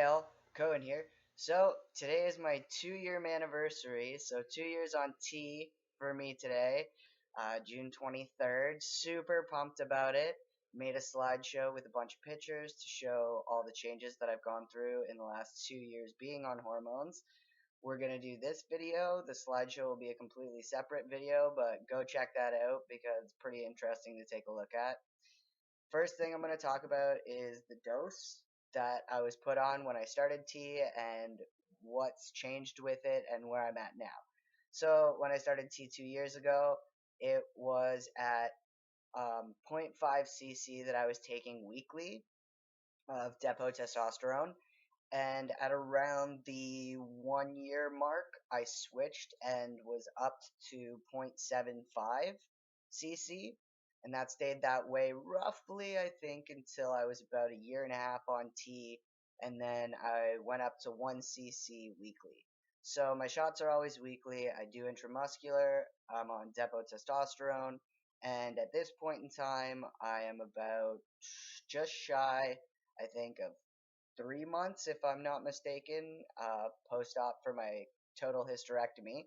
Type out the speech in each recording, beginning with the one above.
Kyle Cohen here. So today is my 2 year anniversary. So 2 years on T for me today, June 23rd. Super pumped about it. Made a slideshow with a bunch of pictures to show all the changes that I've gone through in the last 2 years being on hormones. We're gonna do this video. The slideshow will be a completely separate video, but go check that out because it's pretty interesting to take a look at. First thing I'm going to talk about is the dose that I was put on when I started T and what's changed with it and where I'm at now. So when I started T 2 years ago, it was at zero point 0.5 cc that I was taking weekly of depot testosterone. And at around the 1 year mark, I switched and was up to 0.75 cc. And that stayed that way roughly, I think, until I was about a year and a half on T. And then I went up to 1 cc weekly. So my shots are always weekly. I do intramuscular. I'm on depot testosterone. And at this point in time, I am about just shy, I think, of 3 months, if I'm not mistaken, post op for my total hysterectomy.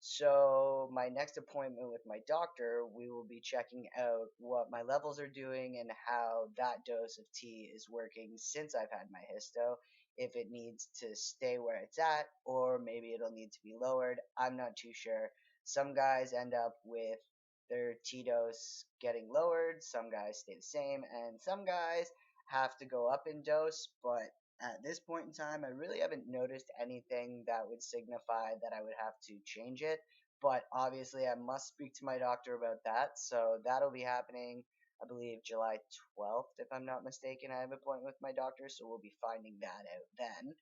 So, my next appointment with my doctor, we will be checking out what my levels are doing and how that dose of tea is working since I've had my histo. If it needs to stay where it's at, or maybe it'll need to be lowered. I'm not too sure. Some guys end up with their T dose getting lowered, some guys stay the same, and some guys have to go up in dose, but at this point in time, I really haven't noticed anything that would signify that I would have to change it. But obviously, I must speak to my doctor about that. So that'll be happening, I believe, July 12th, if I'm not mistaken. I have an appointment with my doctor, so we'll be finding that out then.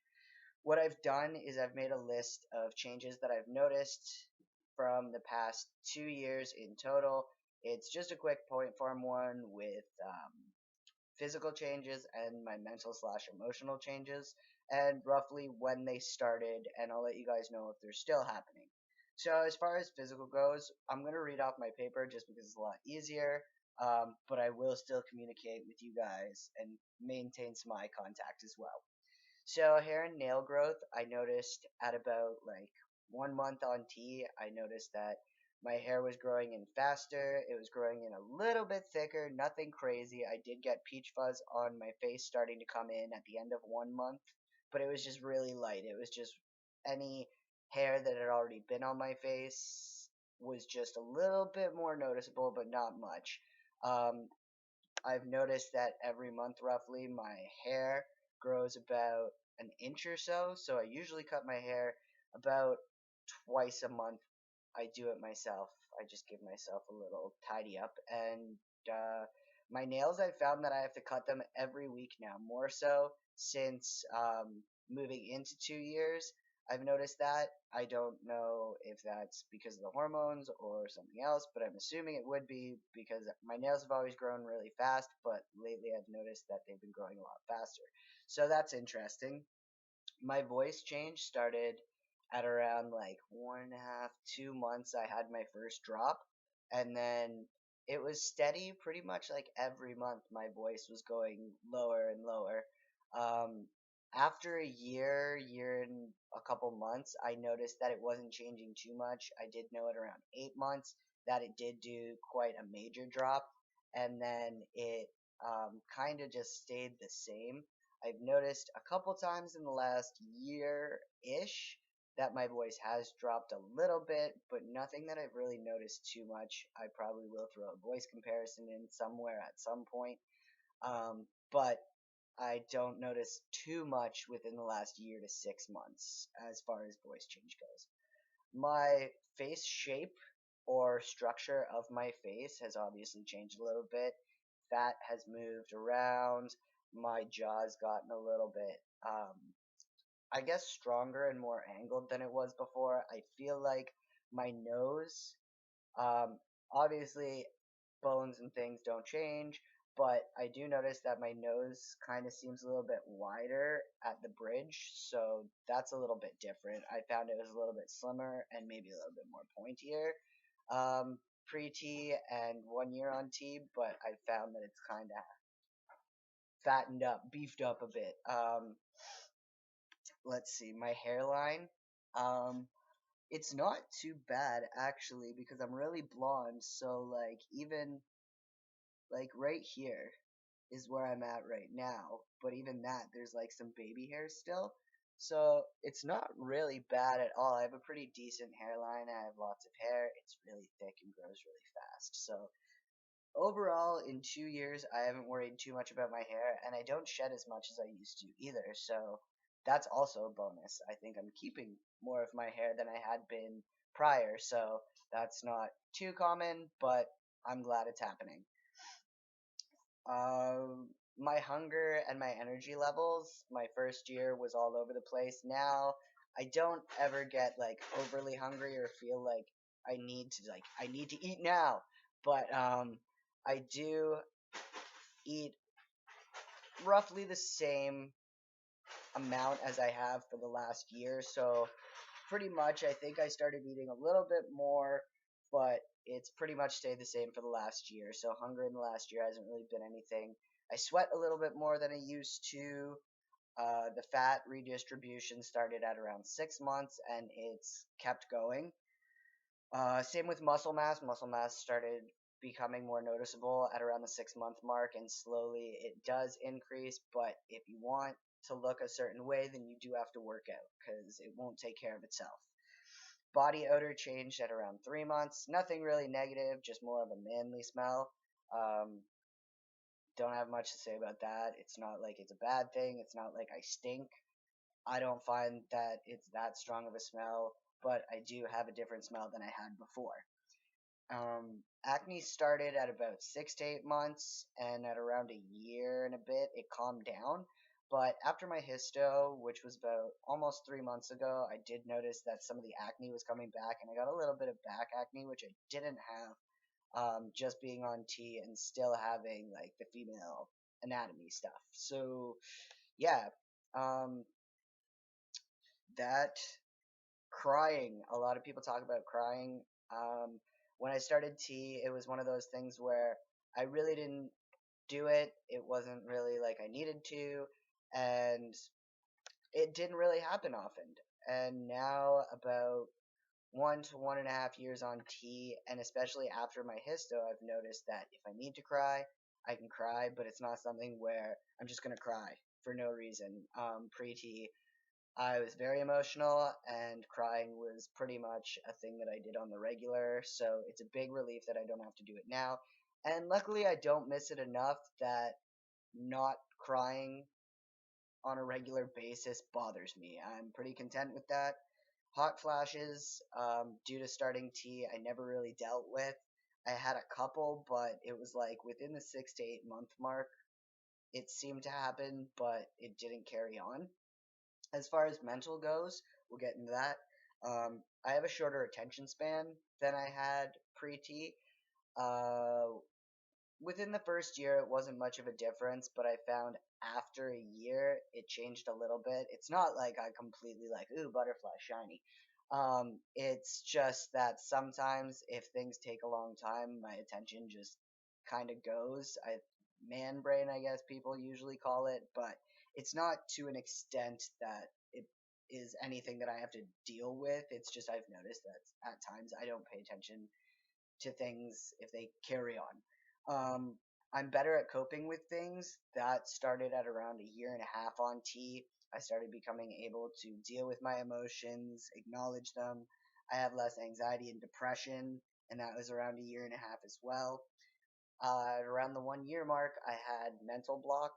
What I've done is I've made a list of changes that I've noticed from the past 2 years in total. It's just a quick point form one with physical changes and my mental slash emotional changes and roughly when they started, and I'll let you guys know if they're still happening. So as far as physical goes, I'm going to read off my paper just because it's a lot easier, but I will still communicate with you guys and maintain some eye contact as well. So hair and nail growth, I noticed at about like 1 month on T, I noticed that my hair was growing in faster. It was growing in a little bit thicker, nothing crazy. I did get peach fuzz on my face starting to come in at the end of 1 month, but it was just really light. It was just any hair that had already been on my face was just a little bit more noticeable, but not much. Um, I've noticed that every month roughly my hair grows about an inch or so. So I usually cut my hair about twice a month. I do it myself. I just give myself a little tidy up. And my nails, I found that I have to cut them every week now, more so since moving into 2 years. I've noticed that. I don't know if that's because of the hormones or something else, but I'm assuming it would be because my nails have always grown really fast, but lately I've noticed that they've been growing a lot faster. So that's interesting. My voice change started at around like 1.5, 2 months. I had my first drop, and then it was steady pretty much like every month. My voice was going lower and lower. Um, After a year and a couple months, I noticed that it wasn't changing too much. I did know at around 8 months that it did do quite a major drop, and then it kind of just stayed the same. I've noticed a couple times in the last year ish that my voice has dropped a little bit, but nothing that I've really noticed too much. I probably will throw a voice comparison in somewhere at some point, but I don't notice too much within the last year to 6 months as far as voice change goes. My face shape or structure of my face has obviously changed a little bit. Fat has moved around. My jaw's gotten a little bit, I guess, stronger and more angled than it was before. I feel like my nose, um, obviously, bones and things don't change, but I do notice that my nose kind of seems a little bit wider at the bridge, so that's a little bit different. I found it was a little bit slimmer and maybe a little bit more pointier pre-T and 1 year on T, but I found that it's kind of fattened up, beefed up a bit. let's see, my hairline. Um, it's not too bad actually because I'm really blonde. So like even like right here is where I'm at right now. But even that, there's like some baby hair still. So it's not really bad at all. I have a pretty decent hairline. I have lots of hair. It's really thick and grows really fast. So overall, in 2 years, I haven't worried too much about my hair, and I don't shed as much as I used to either. So that's also a bonus. I think I'm keeping more of my hair than I had been prior. So that's not too common, but I'm glad it's happening. My hunger and my energy levels, my first year was all over the place. Now, I don't ever get like overly hungry or feel like I need to eat now. But I do eat roughly the same amount as I have for the last year. So pretty much I think I started eating a little bit more, but it's pretty much stayed the same for the last year. So hunger in the last year hasn't really been anything. I sweat a little bit more than I used to. The fat redistribution started at around 6 months and it's kept going. Same with muscle mass. Muscle mass started becoming more noticeable at around the 6 month mark, and slowly it does increase. But if you want to look a certain way, then you do have to work out because it won't take care of itself. Body odor changed at around 3 months. Nothing really negative, just more of a manly smell. Um, don't have much to say about that. It's not like it's a bad thing. It's not like I stink. I don't find that it's that strong of a smell, but I do have a different smell than I had before. Acne started at about 6 to 8 months, and at around a year and a bit, it calmed down. But after my histo, which was about almost 3 months ago, I did notice that some of the acne was coming back, and I got a little bit of back acne, which I didn't have just being on T and still having like the female anatomy stuff. So yeah, um, that crying. A lot of people talk about crying. Um, when I started T, it was one of those things where I really didn't do it. It wasn't really like I needed to, and it didn't really happen often. And now, about 1 to 1.5 years on T, and especially after my histo, I've noticed that if I need to cry, I can cry, but it's not something where I'm just gonna cry for no reason. Pre T, I was very emotional, and crying was pretty much a thing that I did on the regular, so it's a big relief that I don't have to do it now. And luckily, I don't miss it enough that not crying on a regular basis bothers me. I'm pretty content with that. Hot flashes, due to starting T, I never really dealt with. I had a couple, but it was like within the 6 to 8 month mark, it seemed to happen, but it didn't carry on. As far as mental goes, we'll get into that. I have a shorter attention span than I had pre T. Uh, Within the first year, it wasn't much of a difference, but I found after a year, it changed a little bit. It's not like I completely like, ooh, butterfly, shiny. It's just that sometimes if things take a long time, my attention just kind of goes. Man brain, I guess people usually call it, but it's not to an extent that it is anything that I have to deal with. It's just I've noticed that at times I don't pay attention to things if they carry on. I'm better at coping with things. That started at around a year and a half on T. I started becoming able to deal with my emotions, acknowledge them. I have less anxiety and depression, and that was around a year and a half as well. Around the 1 year mark, I had mental block.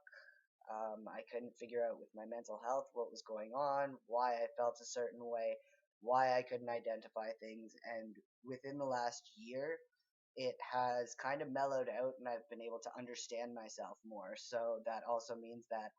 I couldn't figure out with my mental health what was going on, why I felt a certain way, why I couldn't identify things, and within the last year, it has kind of mellowed out and I've been able to understand myself more. So that also means that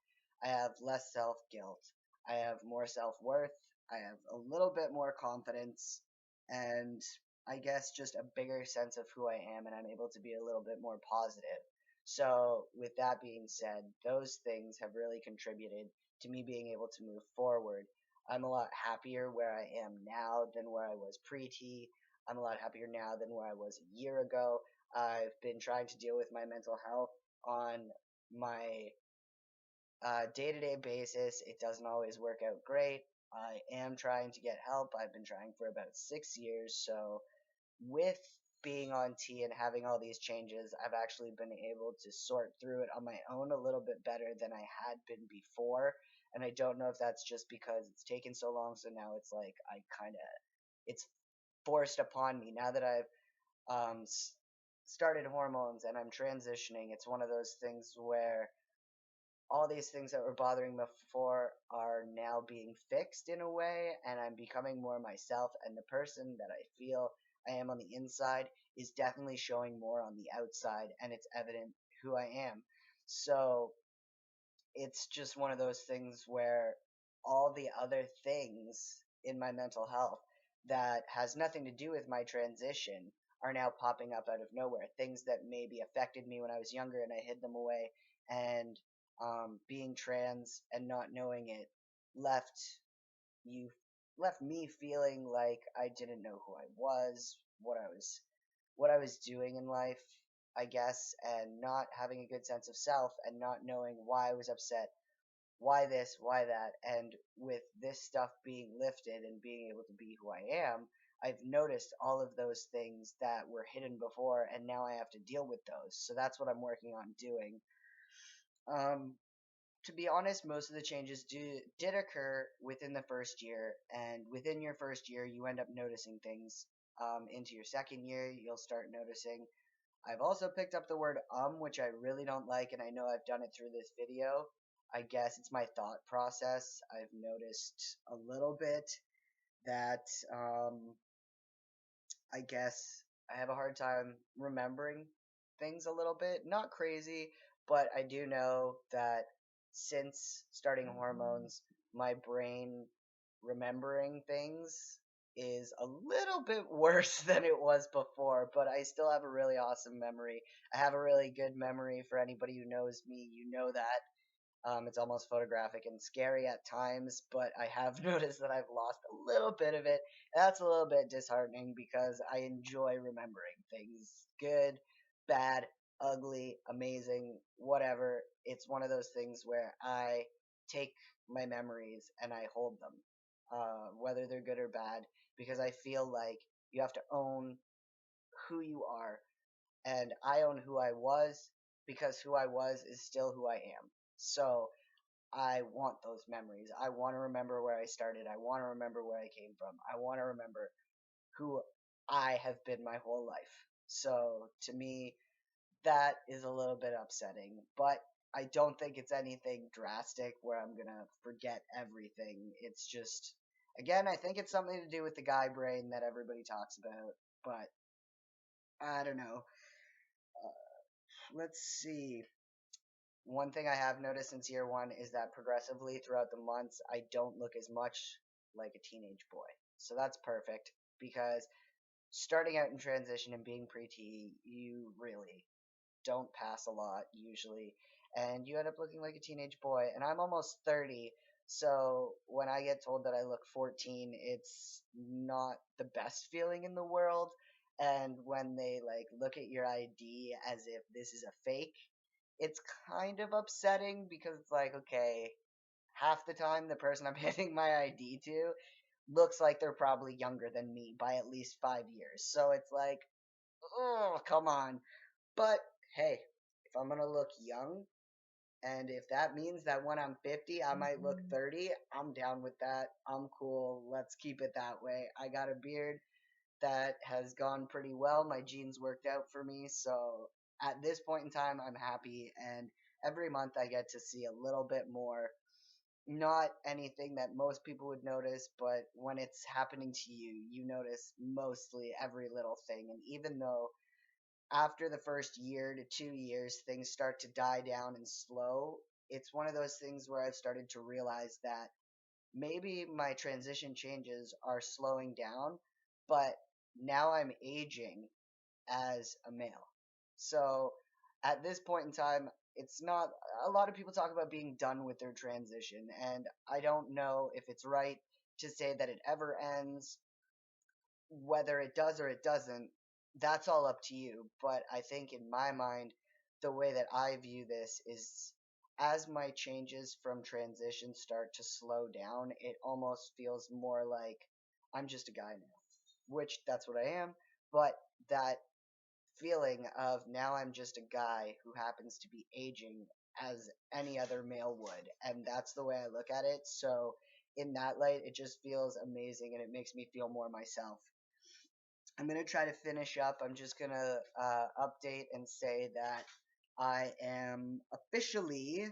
I have less self guilt. I have more self worth. I have a little bit more confidence and I guess just a bigger sense of who I am and I'm able to be a little bit more positive. So, with that being said, those things have really contributed to me being able to move forward. I'm a lot happier where I am now than where I was pre T. I'm a lot happier now than where I was a year ago. I've been trying to deal with my mental health on my day-to-day basis, it doesn't always work out great. I am trying to get help. I've been trying for about 6 years. So with being on T and having all these changes, I've actually been able to sort through it on my own a little bit better than I had been before. And I don't know if that's just because it's taken so long. So now it's like I kind of it's forced upon me now that I've started hormones and I'm transitioning. It's one of those things where all these things that were bothering me before are now being fixed in a way, and I'm becoming more myself. And the person that I feel I am on the inside is definitely showing more on the outside, and it's evident who I am. So it's just one of those things where all the other things in my mental health that has nothing to do with my transition are now popping up out of nowhere. Things that maybe affected me when I was younger and I hid them away, and being trans and not knowing it left you left me feeling like I didn't know who I was, what I was doing in life, I guess, and not having a good sense of self and not knowing why I was upset, why this, why that. And with this stuff being lifted and being able to be who I am, I've noticed all of those things that were hidden before, and now I have to deal with those. So that's what I'm working on doing. Um, to be honest, most of the changes did occur within the first year, and within your first year, you end up noticing things. Into your second year, you'll start noticing. I've also picked up the word which I really don't like, and I know I've done it through this video. I guess it's my thought process. I've noticed a little bit that I guess I have a hard time remembering things a little bit. Not crazy, but I do know that since starting hormones, my brain remembering things is a little bit worse than it was before, but I still have a really awesome memory. I have a really good memory. For anybody who knows me, you know that. It's almost photographic and scary at times, but I have noticed that I've lost a little bit of it. And that's a little bit disheartening because I enjoy remembering things good, bad, ugly, amazing, whatever. It's one of those things where I take my memories and I hold them, whether they're good or bad, because I feel like you have to own who you are. And I own who I was because who I was is still who I am. So I want those memories. I want to remember where I started. I want to remember where I came from. I want to remember who I have been my whole life. So to me, that is a little bit upsetting, but I don't think it's anything drastic where I'm going to forget everything. It's just, again, I think it's something to do with the guy brain that everybody talks about, but I don't know. Let's see. One thing I have noticed since year one is that progressively throughout the months, I don't look as much like a teenage boy. So that's perfect because starting out in transition and being pre-T, you really don't pass a lot usually, and you end up looking like a teenage boy. And I'm almost 30, so when I get told that I look 14, it's not the best feeling in the world. And when they like look at your ID as if this is a fake, it's kind of upsetting because it's like, okay, half the time the person I'm handing my ID to looks like they're probably younger than me by at least 5 years. So it's like, oh, come on. But hey, if I'm gonna look young, and if that means that when I'm 50, I might look 30, I'm down with that. I'm cool. Let's keep it that way. I got a beard that has gone pretty well. My genes worked out for me. So at this point in time, I'm happy. And every month I get to see a little bit more. Not anything that most people would notice, but when it's happening to you, you notice mostly every little thing. And even though after the first year to 2 years, things start to die down and slow, it's one of those things where I've started to realize that maybe my transition changes are slowing down, but now I'm aging as a male. So at this point in time, it's not a lot of people talk about being done with their transition, and I don't know if it's right to say that it ever ends. Whether it does or it doesn't, that's all up to you. But I think in my mind, the way that I view this is as my changes from transition start to slow down, it almost feels more like I'm just a guy now, which that's what I am. But that feeling of now I'm just a guy who happens to be aging as any other male would, and that's the way I look at it. So in that light, it just feels amazing, and it makes me feel more myself. I'm gonna try to finish up. I'm just gonna update and say that I am officially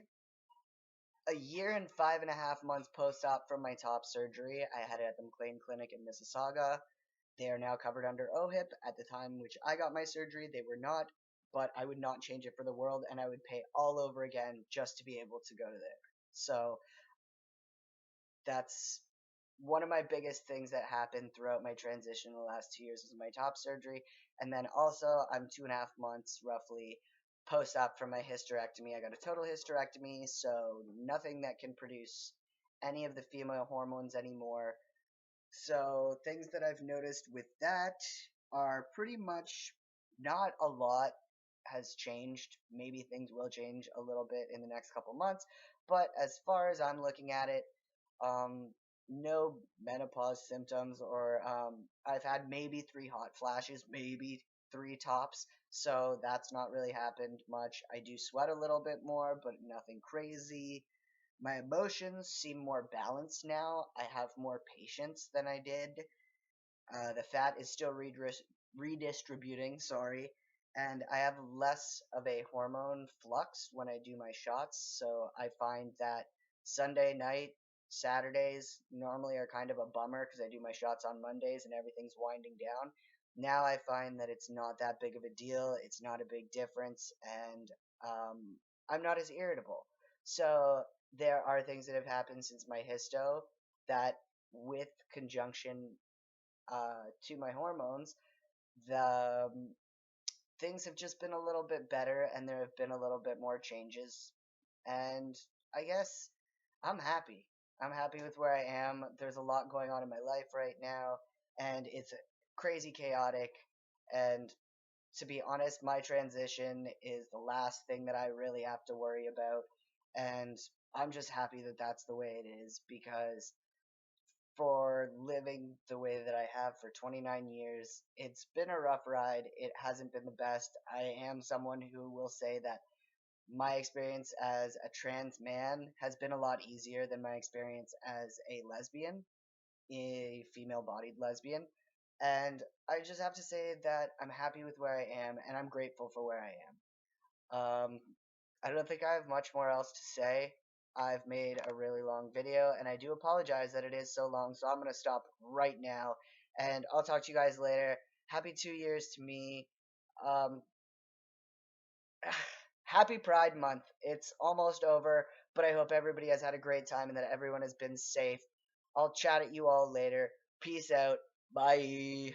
a year and 5.5 months post-op from my top surgery. I had it at the McLean Clinic in Mississauga. They are now covered under OHIP. At the time which I got my surgery, they were not, but I would not change it for the world, and I would pay all over again just to be able to go to there. So that's one of my biggest things that happened throughout my transition in the last 2 years was my top surgery. And then also, I'm 2.5 months roughly post op from my hysterectomy. I got a total hysterectomy, so nothing that can produce any of the female hormones anymore. So, things that I've noticed with that are pretty much not a lot has changed. Maybe things will change a little bit in the next couple months, but as far as I'm looking at it, um, no menopause symptoms, or I've had maybe 3 hot flashes, maybe 3 tops, so that's not really happened much. I do sweat a little bit more, but nothing crazy. My emotions seem more balanced now. I have more patience than I did. The fat is still redistributing, sorry, and I have less of a hormone flux when I do my shots. So I find that Sunday night, Saturdays normally are kind of a bummer because I do my shots on Mondays and everything's winding down. Now I find that it's not that big of a deal. It's not a big difference, and I'm not as irritable. So there are things that have happened since my histo that, with conjunction to my hormones, the things have just been a little bit better, and there have been a little bit more changes. And I guess I'm happy. I'm happy with where I am. There's a lot going on in my life right now, and it's crazy chaotic. And to be honest, my transition is the last thing that I really have to worry about. And I'm just happy that that's the way it is, because for living the way that I have for 29 years. It's been a rough ride. It hasn't been the best. I am someone who will say that my experience as a trans man has been a lot easier than my experience as a lesbian, a female bodied lesbian. And I just have to say that I'm happy with where I am, and I'm grateful for where I am. I don't think I have much more else to say. I've made a really long video, and I do apologize that it is so long, so I'm going to stop right now, and I'll talk to you guys later. Happy 2 years to me. Um, Happy Pride Month. It's almost over, but I hope everybody has had a great time and that everyone has been safe. I'll chat at you all later. Peace out. Bye.